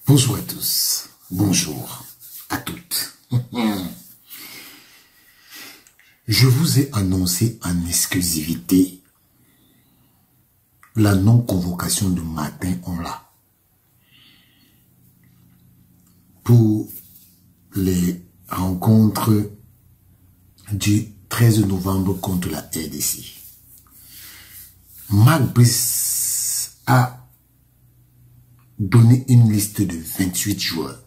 Bonjour à tous, bonjour à toutes. Je vous ai annoncé en exclusivité la non-convocation de Martin Onla pour les rencontres du 13 novembre contre la RDC. Marc Brice a donné une liste de 28 joueurs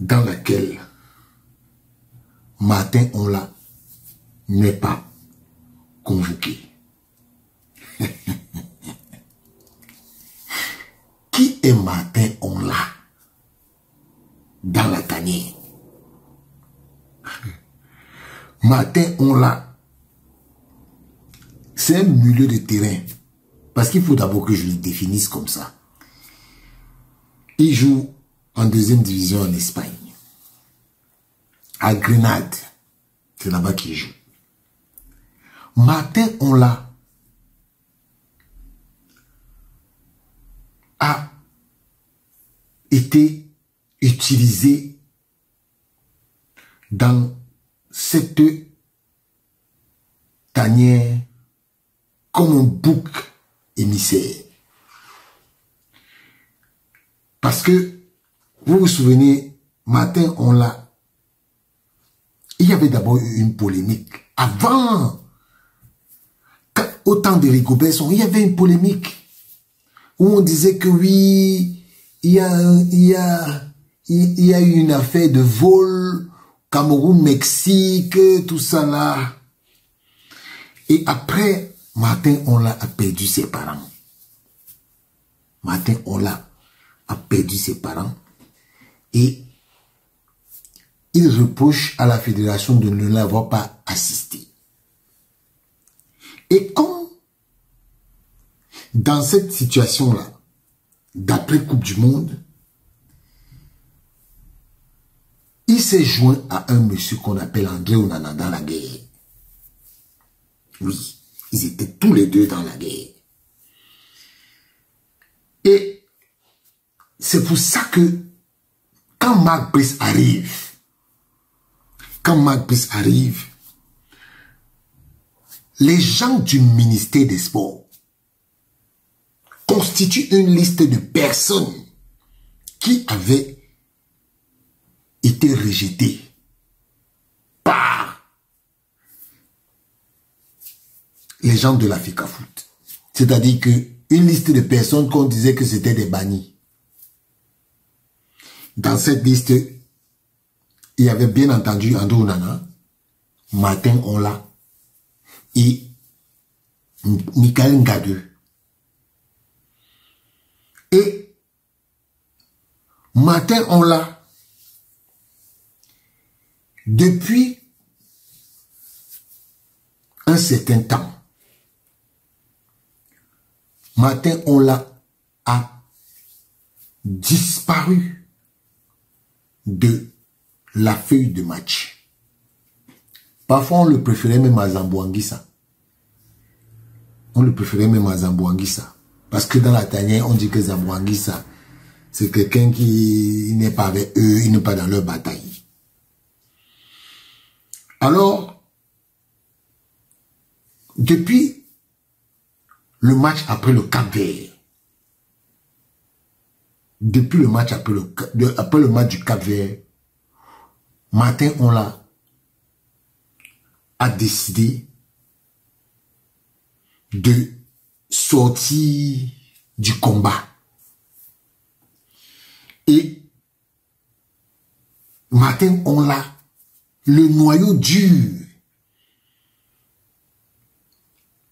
dans laquelle Martin Onla n'est pas convoqué. Qui est Martin Onla dans la tanière? Martin Onla, c'est un milieu de terrain. Parce qu'il faut d'abord que je le définisse comme ça. Il joue en deuxième division en Espagne. À Grenade. C'est là-bas qu'il joue. Martin Onla a été utilisé dans cette tanière comme un bouc émissaire. Parce que, vous vous souvenez, Martin Onla, il y avait d'abord eu une polémique. Avant, au temps de Rigobert, il y avait une polémique où on disait que oui, il y a eu une affaire de vol, Cameroun-Mexique, tout ça là. Et après, Martin Onla a perdu ses parents. Martin Onla a perdu ses parents et il reproche à la fédération de ne l'avoir pas assisté. Et comme dans cette situation-là, d'après Coupe du Monde, il s'est joint à un monsieur qu'on appelle André Onana dans la guerre. Oui, ils étaient tous les deux dans la guerre. Et c'est pour ça que quand Marc Brice arrive, les gens du ministère des Sports constituent une liste de personnes qui avaient été rejetées par les gens de la FECAFOOT. C'est-à-dire qu'une liste de personnes qu'on disait que c'était des bannis. Dans cette liste, il y avait bien entendu André Onana, Martin Onla et Michael Ngadeu. Et Martin Onla, depuis un certain temps, Martin Onla a disparu de la feuille de match. Parfois, on le préférait même à Zambouanguissa. Parce que dans la tanière, on dit que Zambouanguissa, c'est quelqu'un qui n'est pas avec eux, il n'est pas dans leur bataille. Alors, depuis le match après le Cap-Vert, après le match du Cap-Vert, Martin Onla a décidé de sortir du combat. Et Martin Onla, le noyau dur,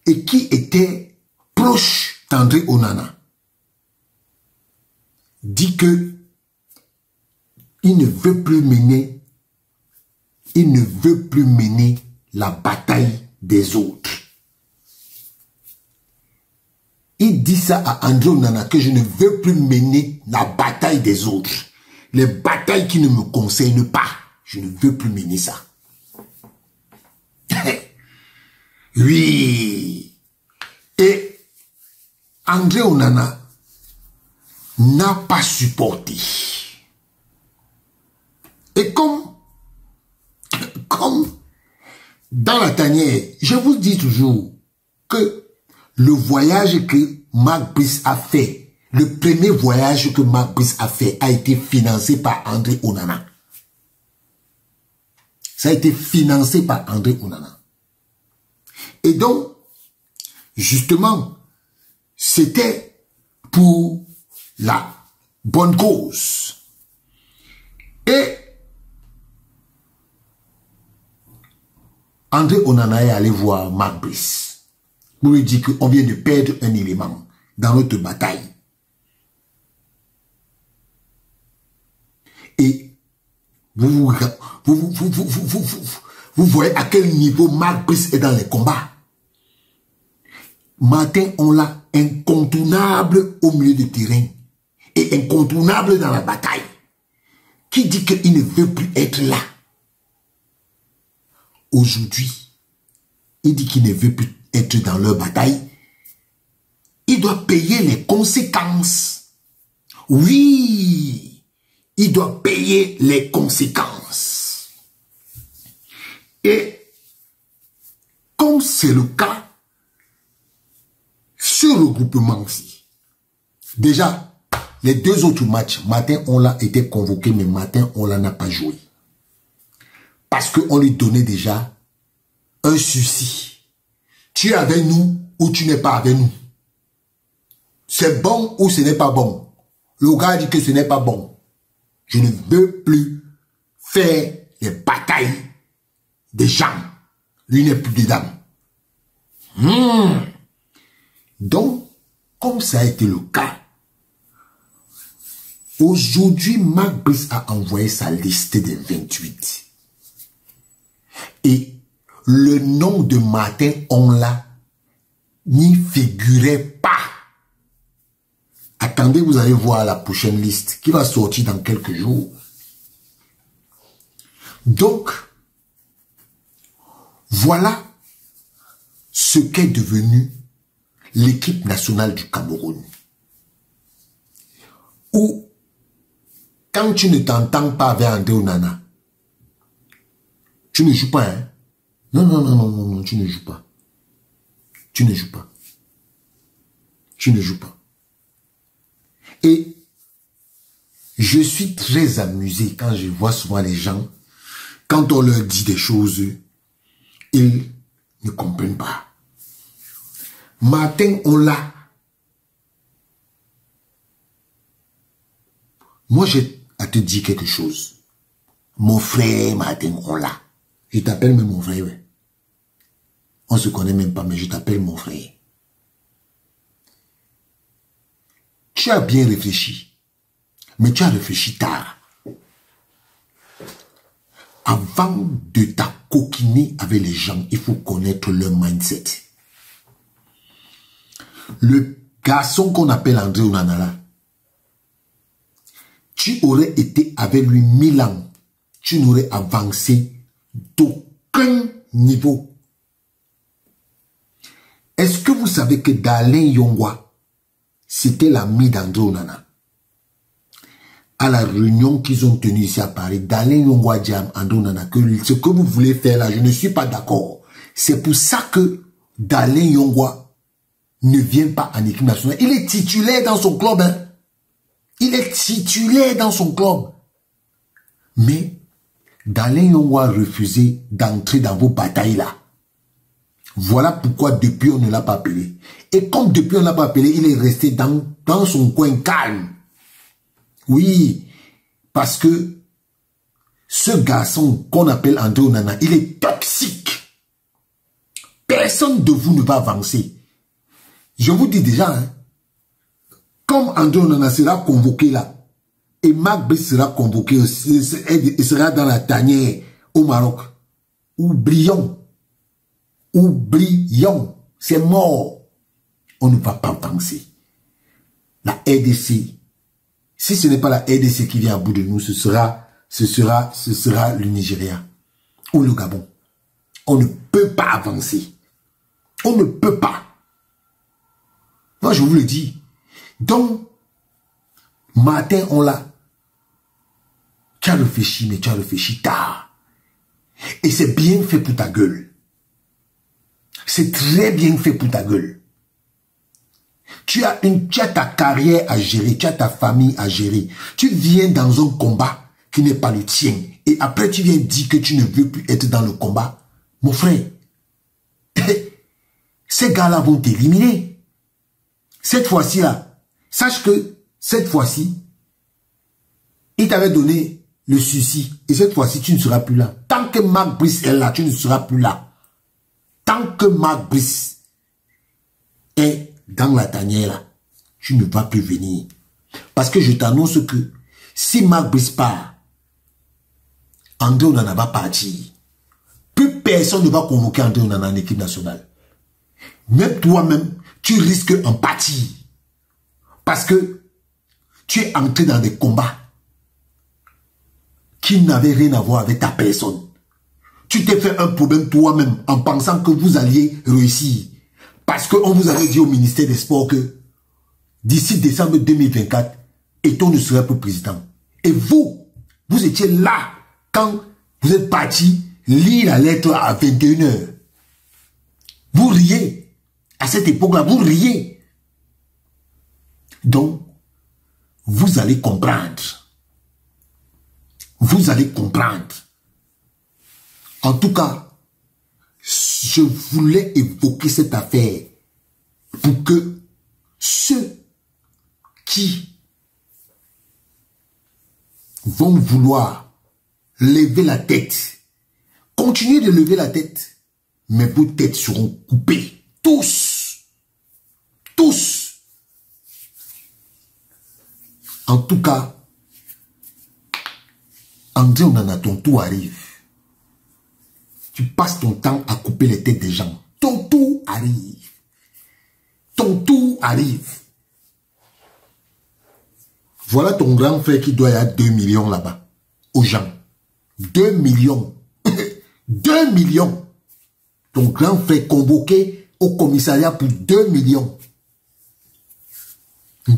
et qui était proche d'André Onana, dit que il ne veut plus mener la bataille des autres. Il dit ça à André Onana, que je ne veux plus mener la bataille des autres. Les batailles qui ne me concernent pas, je ne veux plus mener ça. Oui. Et André Onana n'a pas supporté. Et comme dans la tanière, je vous dis toujours que le voyage que Mark Brice a fait, le premier voyage que Mark Brice a fait a été financé par André Onana. Ça a été financé par André Onana. Et donc, justement, c'était pour la bonne cause. Et André Onana est allé voir Mark Brice pour lui dire qu'on vient de perdre un élément dans notre bataille. Et vous voyez à quel niveau Mark Brice est dans les combats. Martin, on l'a incontournable au milieu du terrain et incontournable dans la bataille. Qui dit qu'il ne veut plus être là? Aujourd'hui, il dit qu'il ne veut plus être dans leur bataille. Il doit payer les conséquences. Oui, il doit payer les conséquences. Et comme c'est le cas sur le groupement aussi, déjà, les deux autres matchs, Martin, on l'a été convoqué, mais Martin, on l'a n'a pas joué. Parce qu'on lui donnait déjà un souci. Tu es avec nous ou tu n'es pas avec nous. C'est bon ou ce n'est pas bon. Le gars dit que ce n'est pas bon. Je ne veux plus faire les batailles des gens. Lui n'est plus dedans. Donc, comme ça a été le cas, aujourd'hui, Mark Brice a envoyé sa liste des 28. Et le nom de Martin Onla n'y figurait pas. Attendez, vous allez voir la prochaine liste qui va sortir dans quelques jours. Donc, voilà ce qu'est devenu l'équipe nationale du Cameroun. Où, quand tu ne t'entends pas avec André Onana, tu ne joues pas, hein? Non, tu ne joues pas. Tu ne joues pas. Tu ne joues pas. Et je suis très amusé quand je vois souvent les gens, quand on leur dit des choses, ils ne comprennent pas. Martin, on l'a. Moi, j'ai à te dire quelque chose. Mon frère Martin, on l'a. Je t'appelle même mon frère. Ouais. On ne se connaît même pas, mais je t'appelle mon frère. Tu as bien réfléchi, mais tu as réfléchi tard. Avant de t'acoquiner avec les gens, il faut connaître leur mindset. Le garçon qu'on appelle André Onana, tu aurais été avec lui 1000 ans, tu n'aurais avancé d'aucun niveau. Est-ce que vous savez que Dalen Yongwa, c'était l'ami d'André Onana? À la réunion qu'ils ont tenue ici à Paris, Dalen Yongwa dit à André Onana que ce que vous voulez faire là, je ne suis pas d'accord. C'est pour ça que Dalen Yongwa ne vient pas en équipe nationale. Il est titulaire dans son club. Hein? Il est titulaire dans son club. Mais Dalen Yongwa a refusé d'entrer dans vos batailles là. Voilà pourquoi depuis on ne l'a pas appelé. Et comme depuis on ne l'a pas appelé, il est resté dans son coin calme. Oui, parce que ce garçon qu'on appelle André Onana, il est toxique. Personne de vous ne va avancer. Je vous dis déjà, hein, comme André Onana sera convoqué là, et Mark Brice sera convoqué, il sera dans la tanière au Maroc. Oublions, c'est mort. On ne va pas avancer. La RDC, si ce n'est pas la RDC qui vient à bout de nous, ce sera le Nigeria ou le Gabon. On ne peut pas avancer. On ne peut pas. Moi, je vous le dis. Donc, Matin, on l'a. Tu as réfléchi, mais tu as réfléchi tard. Et c'est bien fait pour ta gueule. C'est très bien fait pour ta gueule. Tu as ta carrière à gérer, tu as ta famille à gérer. Tu viens dans un combat qui n'est pas le tien. Et après, tu viens dire que tu ne veux plus être dans le combat. Mon frère, ces gars-là vont t'éliminer. Cette fois-ci, là, sache que cette fois-ci, il t'avait donné le souci. Et cette fois-ci, tu ne seras plus là. Tant que Marc Brice est là, tu ne seras plus là. Tant que Marc Brice est dans la tanière, là, tu ne vas plus venir. Parce que je t'annonce que si Marc Brice part, André Onana va partir. Plus personne ne va convoquer André Onana en équipe nationale. Même toi-même, tu risques en partir. Parce que tu es entré dans des combats qui n'avaient rien à voir avec ta personne. Tu t'es fait un problème toi-même en pensant que vous alliez réussir. Parce qu'on vous avait dit au ministère des Sports que d'ici décembre 2024, Eto'o ne serait plus président. Et vous étiez là quand vous êtes parti lire la lettre à 21 h. Vous riez. À cette époque-là, vous riez. Donc, vous allez comprendre. Vous allez comprendre. En tout cas, je voulais évoquer cette affaire pour que ceux qui vont vouloir lever la tête, continuez de lever la tête, mais vos têtes seront coupées. Tous. Tous. En tout cas, André Onana, ton tour arrive. Tu passes ton temps à couper les têtes des gens. Ton tour arrive. Ton tour arrive. Voilà ton grand frère qui doit y avoir 2 millions là-bas. Aux gens. 2 millions. 2 millions. Ton grand frère convoqué au commissariat pour 2 millions.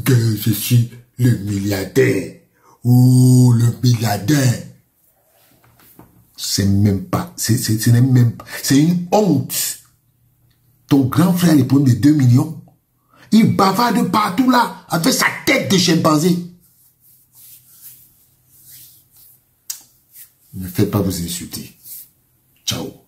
Que je suis le milliardaire. Oh, le milliardaire. C'est même pas, c'est une honte. Ton grand frère a les problèmes de 2 millions. Il bavarde partout là, avec sa tête de chimpanzé. Ne faites pas vous insulter. Ciao.